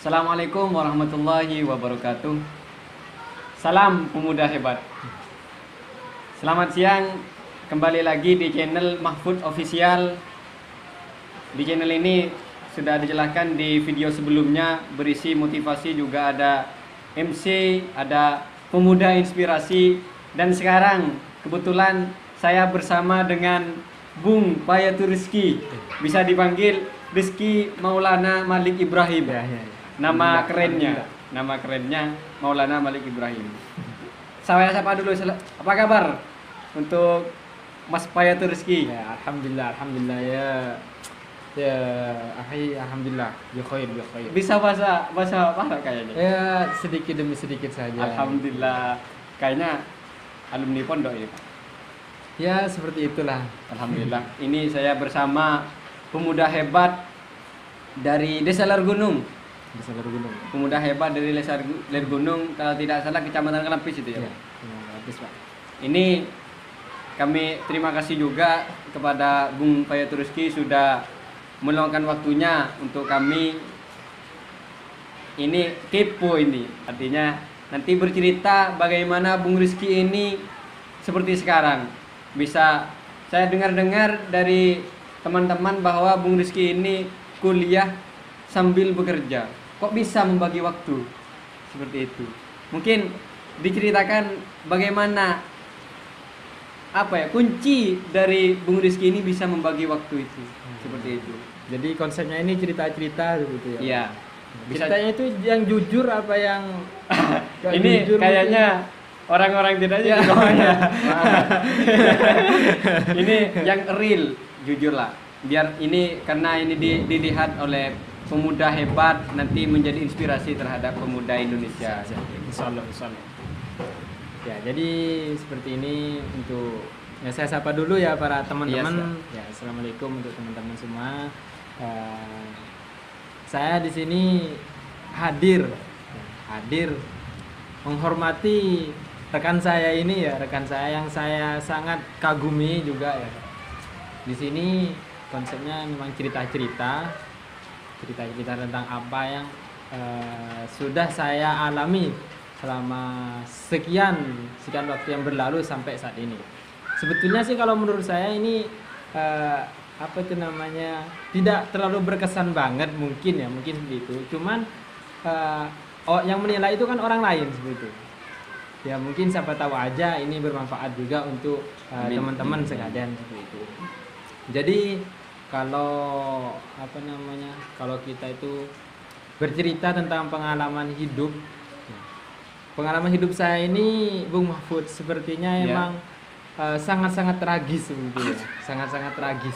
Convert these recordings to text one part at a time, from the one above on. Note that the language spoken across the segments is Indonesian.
Assalamualaikum warahmatullahi wabarakatuh. Salam pemuda hebat. Selamat siang, kembali lagi di channel Mahfud Official. Di channel ini sudah dijelaskan di video sebelumnya, berisi motivasi, juga ada MC, ada pemuda inspirasi. Dan sekarang kebetulan saya bersama dengan Bung Payatur Rizky, bisa dipanggil Rizky Maulana Malik Ibrahim. Nama kerennya Maulana Malik Ibrahim. Saya sapa dulu, apa kabar untuk Mas Payatur Rizky? Ya, alhamdulillah ya. Ya, alhamdulillah, ya khair. Bisa bahasa apa kayaknya? Ya, sedikit demi sedikit saja. Alhamdulillah, kayaknya alumni pondok ini, Pak. Ya, seperti itulah. Alhamdulillah. Ini saya bersama pemuda hebat dari Desa Lergunung. Pemuda hebat dari Desa Lergunung, kalau tidak salah Kecamatan Kelampis itu ya. Ya, habis, Pak. Ini kami terima kasih juga kepada Bung Payatur Rizky sudah meluangkan waktunya untuk kami. Ini kepo ini, artinya nanti bercerita bagaimana Bung Rizky ini seperti sekarang. Bisa saya dengar-dengar dari teman-teman bahwa Bung Rizky ini kuliah sambil bekerja. Kok bisa membagi waktu seperti itu? Mungkin diceritakan bagaimana kunci dari Bung Rizky ini bisa membagi waktu itu seperti itu. Jadi konsepnya ini cerita-cerita gitu ya. Iya. Ceritanya itu yang jujur apa yang ini jujur kayaknya orang-orang tidak aja semuanya. Ini yang real, jujur lah. Biar ini, karena ini dilihat oleh pemuda hebat, nanti menjadi inspirasi terhadap pemuda Indonesia. Insyaallah. Ya, jadi seperti ini untuk ya, saya sapa dulu ya para teman-teman. Ya, assalamualaikum untuk teman-teman semua. Saya di sini hadir menghormati rekan saya ini ya, rekan saya yang saya sangat kagumi juga ya. Di sini konsepnya memang cerita-cerita tentang apa yang sudah saya alami selama sekian waktu yang berlalu sampai saat ini. Sebetulnya sih kalau menurut saya ini tidak terlalu berkesan banget mungkin seperti itu. Cuman yang menilai itu kan orang lain seperti itu. Ya mungkin siapa tahu aja ini bermanfaat juga untuk teman-teman sekalian seperti itu. Jadi kalau kalau kita itu bercerita tentang pengalaman hidup saya ini, Bung Mahfud, sepertinya emang sangat-sangat tragis begitu ya. Sangat-sangat tragis.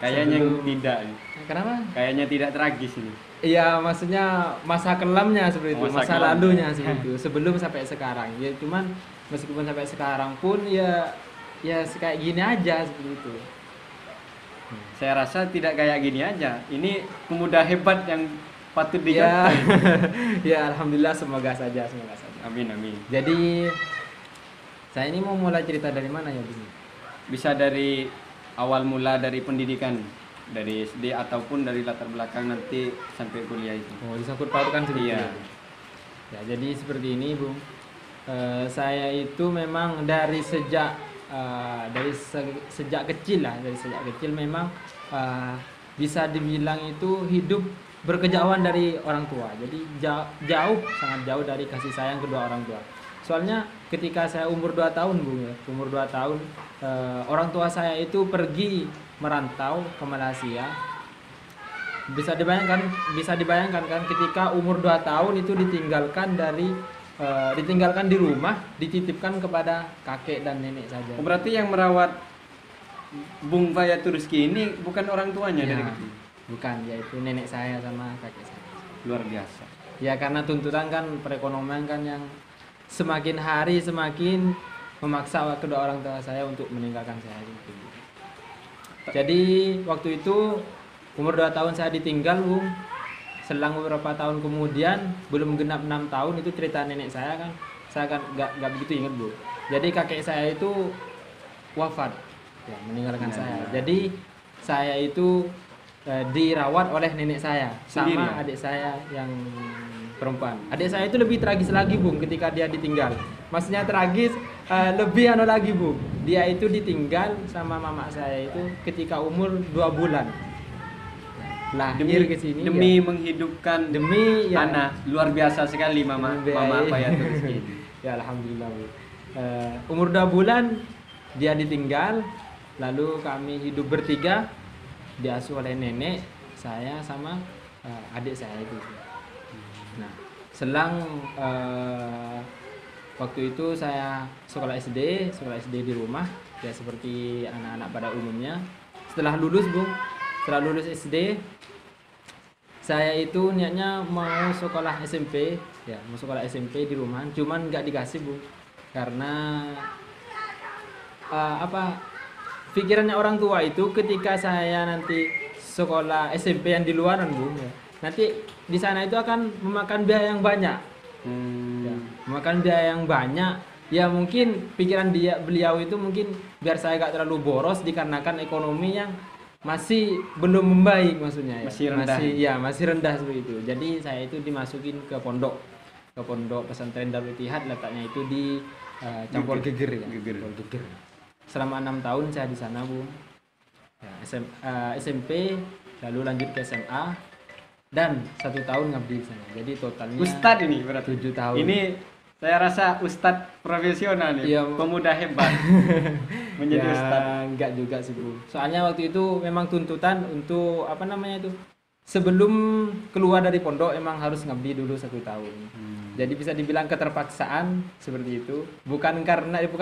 Kayaknya tidak. Kenapa? Kayaknya tidak tragis ini. Iya, maksudnya masa kelamnya seperti itu, masa lalunya seperti itu, sebelum sampai sekarang. Ya cuman meskipun sampai sekarang pun ya kayak gini aja seperti itu. Saya rasa tidak kayak gini aja. Ini pemuda hebat yang patut Ya, dicontoh. ya alhamdulillah, semoga saja. Amin. Jadi saya ini mau mulai cerita dari mana ya, Bung? Bisa dari awal mula, dari pendidikan, dari SD ataupun dari latar belakang nanti sampai kuliah itu. Oh, disangkut pautkan seperti Iya. itu. Ya, jadi seperti ini, Bung. Saya itu memang dari sejak kecil memang bisa dibilang itu hidup berkejauhan dari orang tua. Jadi sangat jauh dari kasih sayang kedua orang tua. Soalnya ketika saya umur 2 tahun, Bung ya, umur 2 tahun orang tua saya itu pergi merantau ke Malaysia. Bisa dibayangkan kan, ketika umur 2 tahun itu ditinggalkan di rumah, dititipkan kepada kakek dan nenek saja. Berarti yang merawat Bung Payatur Rizky ini bukan orang tuanya Ya, dari kecil? bukan, yaitu nenek saya sama kakek saya. Luar biasa. Ya karena tuntutan kan perekonomian kan yang semakin hari semakin memaksa kedua orang tua saya untuk meninggalkan saya gitu. Jadi waktu itu umur 2 tahun saya ditinggal, Bung. Selang beberapa tahun kemudian, belum genap 6 tahun, itu cerita nenek saya kan. Saya kan nggak begitu ingat, Bu. Jadi kakek saya itu wafat, ya, meninggalkan saya. Jadi saya itu dirawat oleh nenek saya Sendiri, sama ya? adik saya yang perempuan. Adik saya itu lebih tragis lagi, Bung, ketika dia ditinggal. Maksudnya tragis, lebih anu lagi, Bung. Dia itu ditinggal sama mama saya itu ketika umur 2 bulan. Lahir ke sini demi ya. menghidupkan Demi ya. anak. Luar biasa sekali mama Fayatul Rizki. Ya alhamdulillah, Bu. Umur 2 bulan dia ditinggal, lalu kami hidup bertiga, diasuh oleh nenek, saya sama adik saya itu. Nah, selang waktu itu saya sekolah SD di rumah, ya seperti anak-anak pada umumnya. Setelah lulus, Bung, setelah lulus SD, saya itu niatnya mau sekolah SMP, ya mau sekolah SMP di rumah, cuman nggak dikasih, Bung, karena pikirannya orang tua itu ketika saya nanti sekolah SMP yang di luaran, Bung, ya, nanti di sana itu akan memakan biaya yang banyak. Ya, memakan biaya yang banyak. Ya mungkin pikiran beliau itu mungkin biar saya gak terlalu boros dikarenakan ekonomi yang masih belum membaik, maksudnya ya. Masih rendah. Masih rendah seperti itu. Jadi saya itu dimasukin ke pondok pesantren Darul Ittihad, letaknya itu di Campur Geger, ya. Campur Geger. Selama 6 tahun saya di sana, Bu. Ya, SMP, lalu lanjut ke SMA, dan 1 tahun ngabdi di sana. Jadi totalnya Ustadz ini berarti 7 tahun. Ini saya rasa ustadz profesional nih, Iya. pemuda hebat menjadi Ya, ustadz. enggak juga sih, Bu. Soalnya waktu itu memang tuntutan untuk sebelum keluar dari pondok emang harus ngabdi dulu 1 tahun. Jadi bisa dibilang keterpaksaan seperti itu. Bukan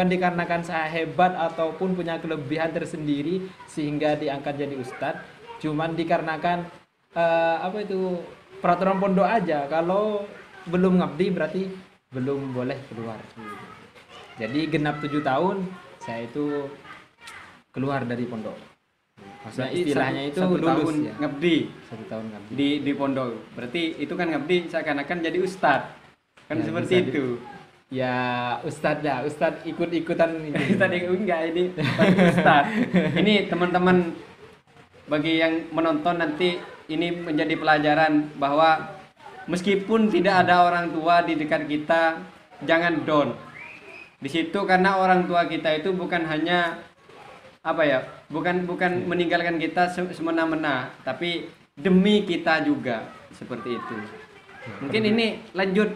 dikarenakan saya hebat ataupun punya kelebihan tersendiri sehingga diangkat jadi ustadz. Cuman dikarenakan peraturan pondok aja. Kalau belum ngabdi berarti belum boleh keluar. Jadi genap 7 tahun saya itu keluar dari pondok. Maksudnya Berarti istilahnya itu satu lulus tahun ya. ngabdi 1 tahun ngabdi. di pondok. Berarti itu kan ngabdi seakan-akan jadi ustadz. Kan Ya, seperti bisa itu. Ya ustadz ikut-ikutan ini. Tadi enggak ini bagi ustadz. Ini teman-teman, bagi yang menonton nanti ini menjadi pelajaran bahwa meskipun tidak ada orang tua di dekat kita, jangan down. Di situ karena orang tua kita itu bukan hanya bukan meninggalkan kita semena-mena, tapi demi kita juga, seperti itu. Mungkin ini lanjut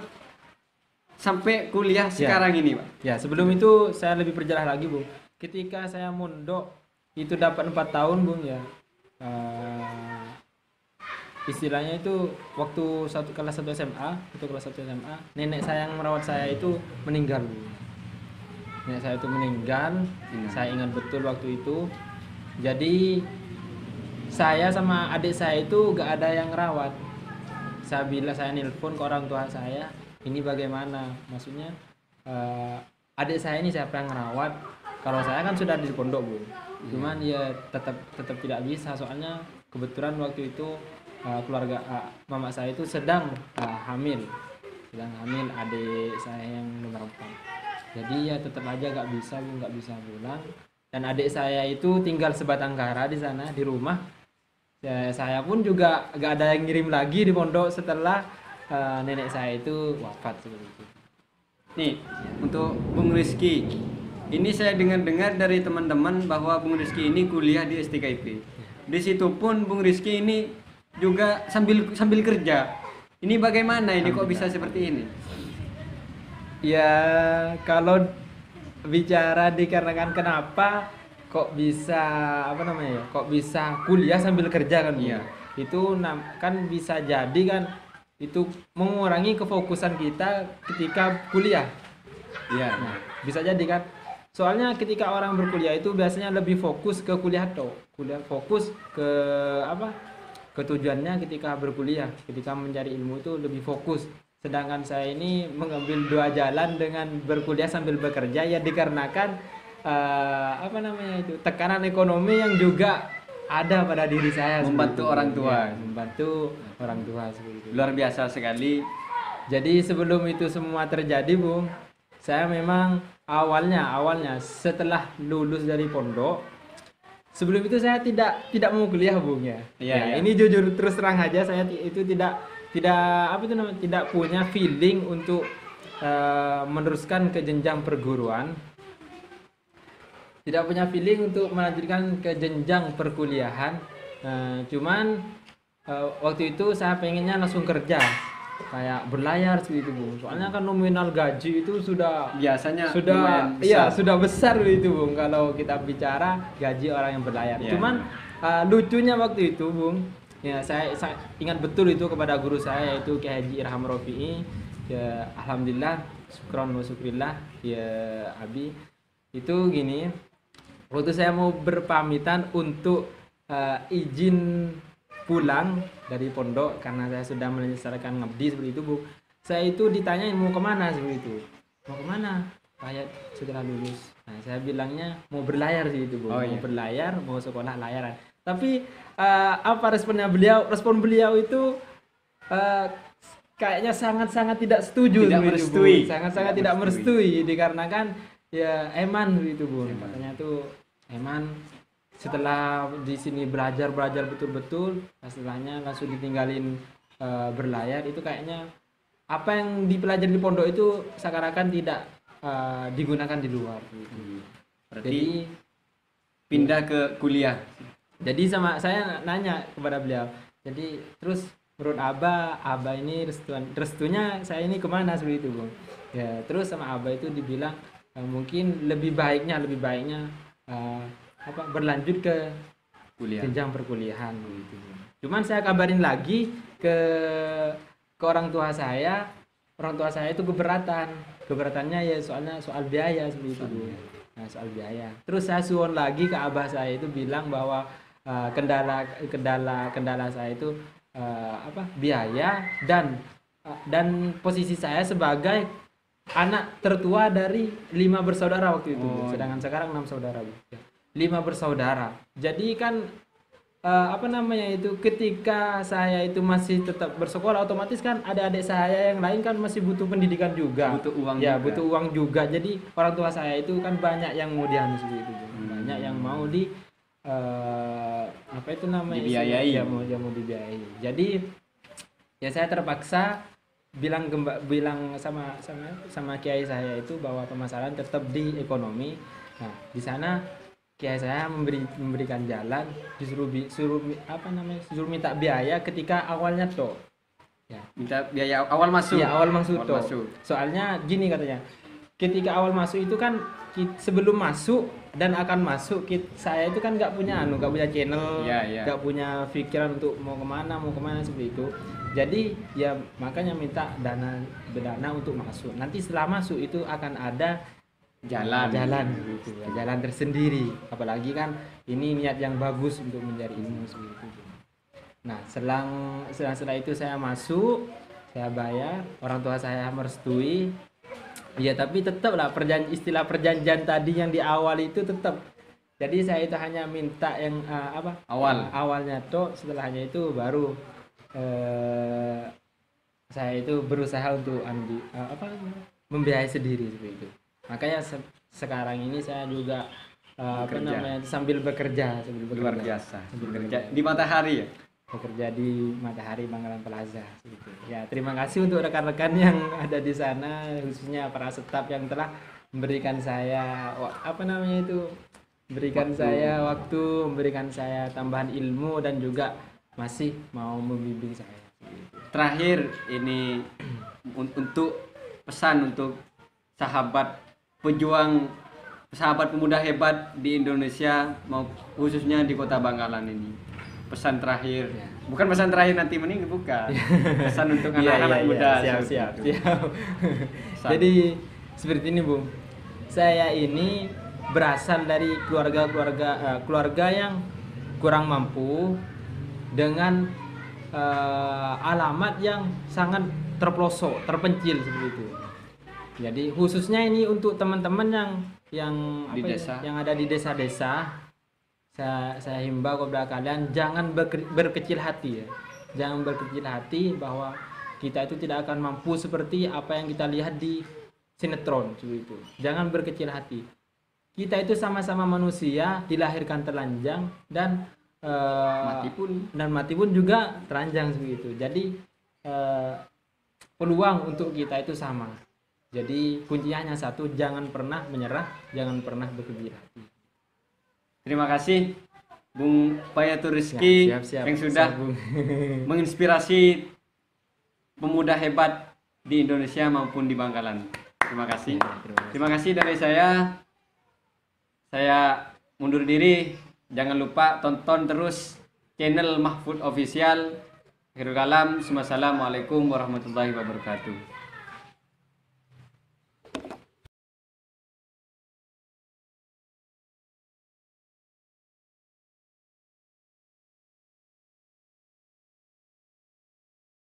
sampai kuliah sekarang ini, Pak. Ya, sebelum itu saya lebih perjelas lagi, Bung. Ketika saya mondok itu dapat 4 tahun, Bung, ya. Istilahnya itu waktu kelas 1 SMA, nenek saya yang merawat saya itu meninggal, Bung. Nenek saya itu meninggal, saya ingat betul waktu itu. Jadi saya sama adik saya itu gak ada yang rawat. Saya nelpon ke orang tua saya, ini bagaimana? Maksudnya adik saya ini siapa yang ngerawat? Kalau saya kan sudah di pondok, Bu. Cuman ya tetap tidak bisa, soalnya kebetulan waktu itu keluarga mama saya itu sedang hamil adik saya yang nomor 4. Jadi ya tetap aja nggak bisa pulang. Dan adik saya itu tinggal sebatang kara di sana di rumah. Saya pun juga nggak ada yang ngirim lagi di pondok setelah nenek saya itu wafat seperti itu. Nih, untuk Bung Rizky, ini saya dengar dari teman-teman bahwa Bung Rizky ini kuliah di STKIP. Di situ pun Bung Rizky ini juga sambil kerja. Ini bagaimana ini kok bisa seperti ini? Ya, kalau bicara dikarenakan kenapa kok bisa kok bisa kuliah sambil kerja kan? Iya. Itu kan bisa jadi kan itu mengurangi kefokusan kita ketika kuliah. Iya. Nah, bisa jadi kan. Soalnya ketika orang berkuliah itu biasanya lebih fokus ke kuliah fokus ke ke tujuannya ketika berkuliah, ketika mencari ilmu itu lebih fokus. Sedangkan saya ini mengambil 2 jalan dengan berkuliah sambil bekerja ya dikarenakan tekanan ekonomi yang juga ada pada diri saya. Membantu orang tua. Ya, membantu orang tua seperti itu. Luar biasa sekali. Jadi sebelum itu semua terjadi, Bung, saya memang awalnya setelah lulus dari pondok, sebelum itu saya tidak mau kuliah, Bung ya. Iya, Ya, iya. ini jujur terus terang aja, saya itu tidak apa itu namanya, tidak punya feeling untuk meneruskan ke jenjang perguruan. Tidak punya feeling untuk melanjutkan ke jenjang perkuliahan. Cuman waktu itu saya pengennya langsung kerja, kayak berlayar seperti itu, Bung. Soalnya kan nominal gaji itu Biasanya sudah lumayan iya besar. sudah besar itu, Bung, kalau kita bicara gaji orang yang berlayar. Iya, Cuman lucunya waktu itu, Bung, ya saya ingat betul itu kepada guru saya, yaitu Kiai Haji Irham Rofi'i. Ya alhamdulillah, syukron wa syukrillah ya Abi. Itu gini, waktu saya mau berpamitan untuk izin pulang dari pondok karena saya sudah menyelesaikan ngabdi seperti itu, Bu. Saya itu ditanyain mau kemana seperti itu. Mau kemana? Kayak setelah lulus. Nah, saya bilangnya mau berlayar sih itu, Bu. Oh, Mau iya. berlayar, mau sekolah layaran. Tapi apa responnya beliau? Respon beliau itu kayaknya sangat-sangat tidak setuju, Tidak seperti itu, Bu. merestui. Sangat-sangat Tidak tidak merestui. merestui dikarenakan ya Eman itu, Bu. Eman. Katanya tuh Eman setelah di sini belajar betul-betul, setelahnya langsung ditinggalin berlayar, itu kayaknya apa yang dipelajari di pondok itu seakan-akan tidak digunakan di luar gitu. Berarti Jadi pindah ke kuliah. sama saya nanya kepada beliau. Jadi terus menurut Abah ini restunya saya ini kemana seperti itu, Bung. Ya terus sama Abah itu dibilang mungkin lebih baiknya berlanjut ke Kuliah. jenjang perkuliahan gitu. Cuman saya kabarin lagi ke orang tua saya. Orang tua saya itu keberatannya ya soal biaya seperti itu, Bu. Nah, soal biaya. Terus saya suwon lagi ke abah saya itu bilang bahwa kendala saya itu biaya dan posisi saya sebagai anak tertua dari 5 bersaudara waktu itu. Oh, Sedangkan sekarang 6 saudara, Bu. 5 bersaudara. Jadi kan ketika saya itu masih tetap bersekolah, otomatis kan adik-adik saya yang lain kan masih butuh pendidikan juga. Butuh uang ya, juga. butuh uang juga. Jadi orang tua saya itu kan banyak yang mau dianu seperti itu. Banyak yang mau dibiayai. Ya, mau dibiayai. Jadi ya saya terpaksa bilang sama kiai saya itu bahwa permasalahan tetap di ekonomi. Nah, di sana kiai saya memberikan jalan, disuruh minta biaya ketika awalnya toh. Ya. Minta biaya awal masuk. Iya, awal masuk Awal toh. masuk. Soalnya gini katanya. Ketika awal masuk itu kan sebelum masuk dan akan masuk saya itu kan nggak punya channel, Iya. nggak punya pikiran untuk mau kemana seperti itu. Jadi ya makanya minta dana untuk masuk. Nanti setelah masuk itu akan ada jalan gitu ya, jalan tersendiri. Apalagi kan ini niat yang bagus untuk mencari ilmu seperti itu. Nah, setelah itu saya masuk, saya bayar, orang tua saya merestui. Ya, tapi tetaplah istilah perjanjian tadi yang di awal itu tetap. Jadi saya itu hanya minta yang awalnya toh, setelahnya itu baru saya itu berusaha untuk membiayai sendiri seperti itu. Makanya sekarang ini saya juga sambil bekerja. Luar biasa. Bekerja di Matahari ya. Bekerja di Matahari Bangalan Plaza gitu. Ya, terima kasih untuk rekan-rekan yang ada di sana, khususnya para staf yang telah memberikan saya saya waktu, memberikan saya tambahan ilmu dan juga masih mau membimbing saya. Terakhir ini untuk pesan untuk sahabat pemuda hebat di Indonesia, khususnya di Kota Bangkalan ini. Pesan terakhir, bukan pesan terakhir nanti meninggal, bukan. Pesan untuk anak-anak muda. Siap. Jadi seperti ini, Bung. Saya ini berasal dari keluarga yang kurang mampu dengan alamat yang sangat terpelosok, terpencil seperti itu. Jadi khususnya ini untuk teman-teman yang ada di desa-desa. Saya himbau kepada kalian jangan berkecil hati ya. Jangan berkecil hati bahwa kita itu tidak akan mampu seperti apa yang kita lihat di sinetron seperti itu. Jangan berkecil hati. kita itu sama-sama manusia, dilahirkan telanjang dan mati pun juga telanjang begitu. Jadi peluang untuk kita itu sama. Jadi kuncinya hanya satu, jangan pernah menyerah, jangan pernah berkecil hati. Terima kasih Bung Payatur Rizky yang sudah menginspirasi pemuda hebat di Indonesia maupun di Bangkalan. Terima kasih. Terima kasih dari saya. Saya mundur diri. Jangan lupa tonton terus channel Mahfud Official. Akhirul kalam. Wassalamualaikum warahmatullahi wabarakatuh.